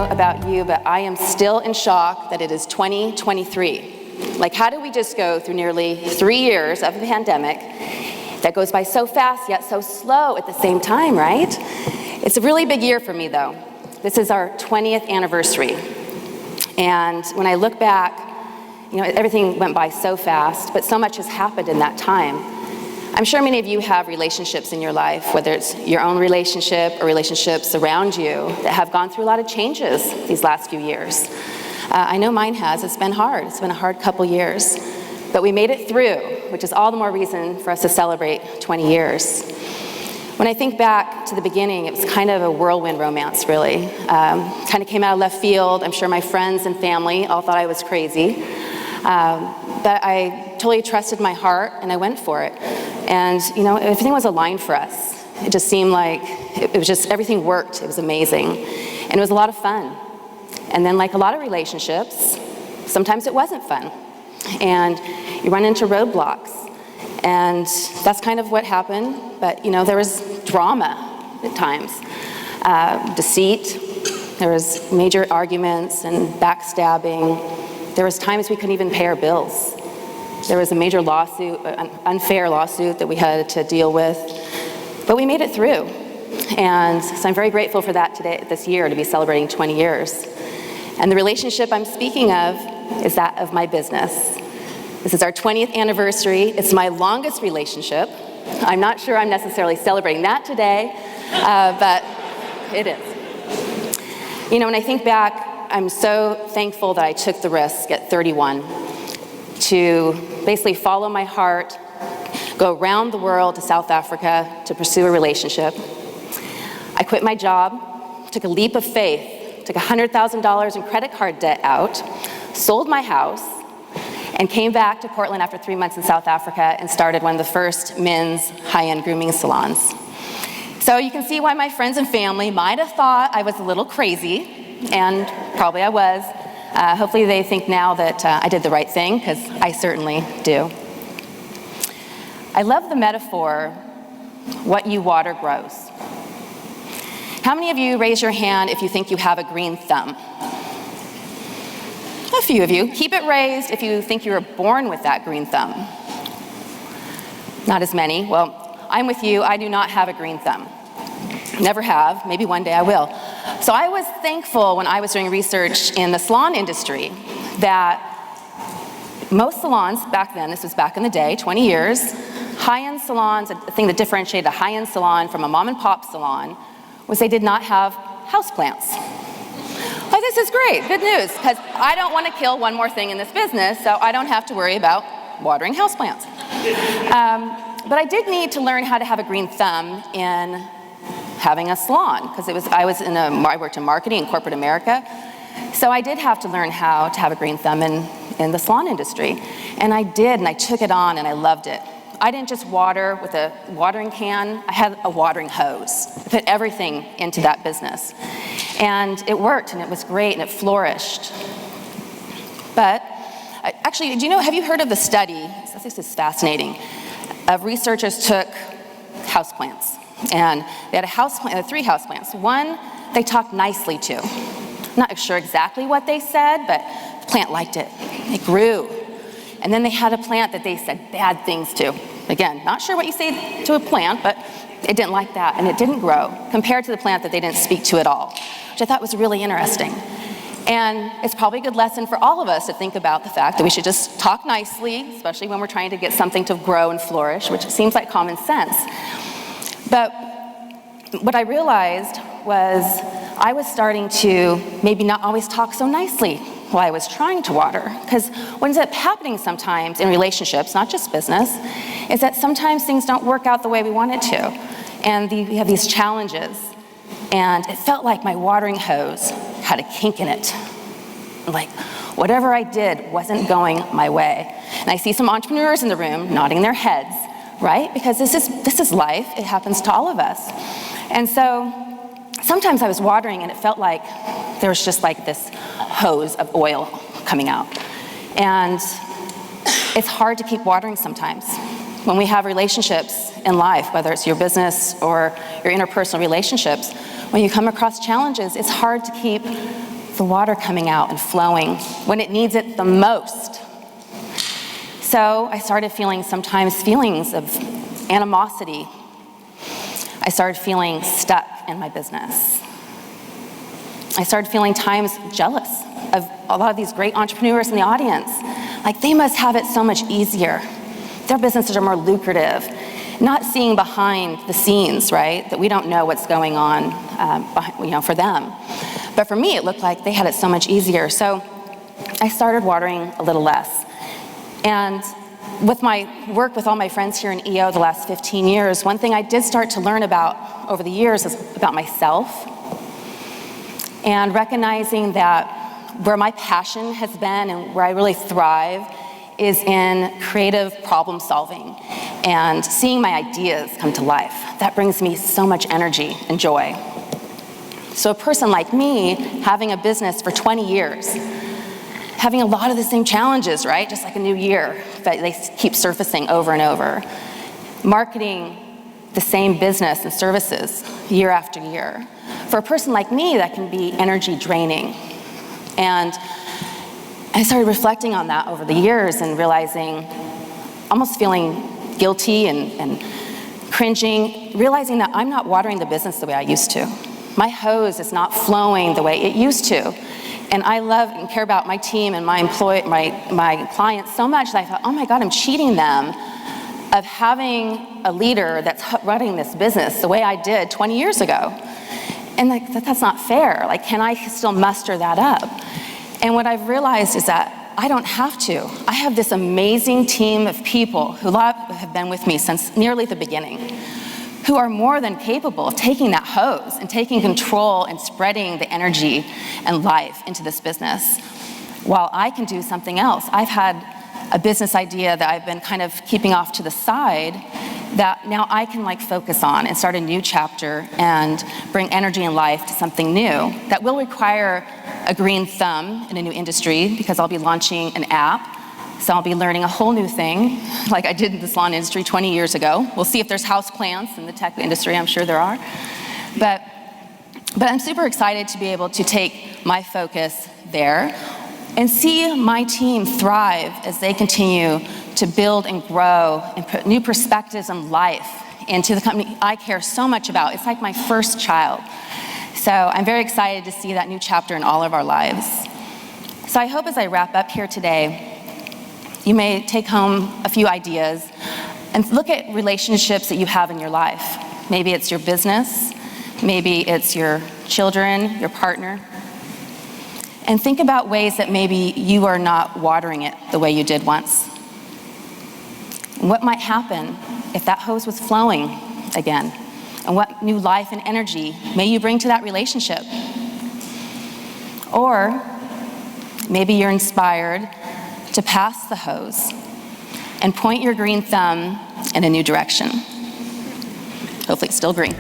about you, but I am still in shock that it is 2023. Like, how do we just go through nearly 3 years of a pandemic that goes by so fast yet so slow at the same time, right? It's a really big year for me, though. This is our 20th anniversary. And when I look back, everything went by so fast, but so much has happened in that time. I'm sure many of you have relationships in your life, whether it's your own relationship or relationships around you, that have gone through a lot of changes these last few years. I know mine has. It's been hard. It's been a hard couple years. But we made it through, which is all the more reason for us to celebrate 20 years. When I think back to the beginning, it was kind of a whirlwind romance, really. Kind of came out of left field. I'm sure my friends and family all thought I was crazy. But I totally trusted my heart, and I went for it. And, everything was aligned for us. It just seemed like it was just, everything worked. It was amazing. And it was a lot of fun. And then, like a lot of relationships, sometimes it wasn't fun. And you run into roadblocks. And that's kind of what happened. But, there was drama at times. Deceit. There was major arguments and backstabbing. There was times we couldn't even pay our bills. There was a major lawsuit, an unfair lawsuit that we had to deal with. But we made it through. And so I'm very grateful for that this year, to be celebrating 20 years. And the relationship I'm speaking of is that of my business. This is our 20th anniversary. It's my longest relationship. I'm not sure I'm necessarily celebrating that today, but it is. When I think back, I'm so thankful that I took the risk at 31 to basically follow my heart, go around the world to South Africa to pursue a relationship. I quit my job, took a leap of faith, took $100,000 in credit card debt out, sold my house, and came back to Portland after 3 months in South Africa and started one of the first men's high-end grooming salons. So you can see why my friends and family might have thought I was a little crazy, and probably I was. Hopefully they think now that I did the right thing, because I certainly do. I love the metaphor, what you water grows. How many of you raise your hand if you think you have a green thumb? A few of you. Keep it raised if you think you were born with that green thumb. Not as many. Well, I'm with you. I do not have a green thumb. Never have. Maybe one day I will. So I was thankful when I was doing research in the salon industry that most salons back then, this was back in the day, 20 years, high-end salons, the thing that differentiated a high-end salon from a mom-and-pop salon was they did not have houseplants. Oh, this is great, good news, because I don't want to kill one more thing in this business, so I don't have to worry about watering houseplants. But I did need to learn how to have a green thumb in having a salon, because I worked in marketing in corporate America, so I did have to learn how to have a green thumb in the salon industry. And I did, and I took it on, and I loved it. I didn't just water with a watering can, I had a watering hose. I put everything into that business. And it worked, and it was great, and it flourished. But, actually, have you heard of the study, this is fascinating, of researchers took houseplants. And they had 3 houseplants. One, they talked nicely to. Not sure exactly what they said, but the plant liked it. It grew. And then they had a plant that they said bad things to. Again, not sure what you say to a plant, but it didn't like that, and it didn't grow, compared to the plant that they didn't speak to at all, which I thought was really interesting. And it's probably a good lesson for all of us to think about the fact that we should just talk nicely, especially when we're trying to get something to grow and flourish, which seems like common sense. But what I realized was I was starting to maybe not always talk so nicely while I was trying to water. Because what ends up happening sometimes in relationships, not just business, is that sometimes things don't work out the way we want it to. And we have these challenges. And it felt like my watering hose had a kink in it. Like whatever I did wasn't going my way. And I see some entrepreneurs in the room nodding their heads, right? Because this is life. It happens to all of us. And so sometimes I was watering and it felt like there was just like this hose of oil coming out. And it's hard to keep watering sometimes. When we have relationships in life, whether it's your business or your interpersonal relationships, when you come across challenges, it's hard to keep the water coming out and flowing when it needs it the most. So I started feeling sometimes feelings of animosity. I started feeling stuck in my business. I started feeling times jealous of a lot of these great entrepreneurs in the audience. Like, they must have it so much easier. Their businesses are more lucrative. Not seeing behind the scenes, right? That we don't know what's going on for them. But for me, it looked like they had it so much easier. So I started watering a little less. And with my work with all my friends here in EO the last 15 years, one thing I did start to learn about over the years is about myself, and recognizing that where my passion has been and where I really thrive is in creative problem solving and seeing my ideas come to life. That brings me so much energy and joy. So a person like me, having a business for 20 years, having a lot of the same challenges, right? Just like a new year, that they keep surfacing over and over. Marketing the same business and services year after year. For a person like me, that can be energy draining. And I started reflecting on that over the years and realizing, almost feeling guilty and cringing, realizing that I'm not watering the business the way I used to. My hose is not flowing the way it used to. And I love and care about my team and my clients so much that I thought, oh my God, I'm cheating them of having a leader that's running this business the way I did 20 years ago. And that's not fair. Like, can I still muster that up? And what I've realized is that I don't have to. I have this amazing team of people who have been with me since nearly the beginning, who are more than capable of taking that hose and taking control and spreading the energy and life into this business, while I can do something else. I've had a business idea that I've been kind of keeping off to the side that now I can focus on and start a new chapter and bring energy and life to something new that will require a green thumb in a new industry, because I'll be launching an app. So I'll be learning a whole new thing, like I did in the salon industry 20 years ago. We'll see if there's house plants in the tech industry. I'm sure there are. But I'm super excited to be able to take my focus there and see my team thrive as they continue to build and grow and put new perspectives and life into the company I care so much about. It's like my first child. So I'm very excited to see that new chapter in all of our lives. So I hope as I wrap up here today, you may take home a few ideas and look at relationships that you have in your life. Maybe it's your business, maybe it's your children, your partner. And think about ways that maybe you are not watering it the way you did once. What might happen if that hose was flowing again? And what new life and energy may you bring to that relationship? Or maybe you're inspired to pass the hose and point your green thumb in a new direction. Hopefully it's still green.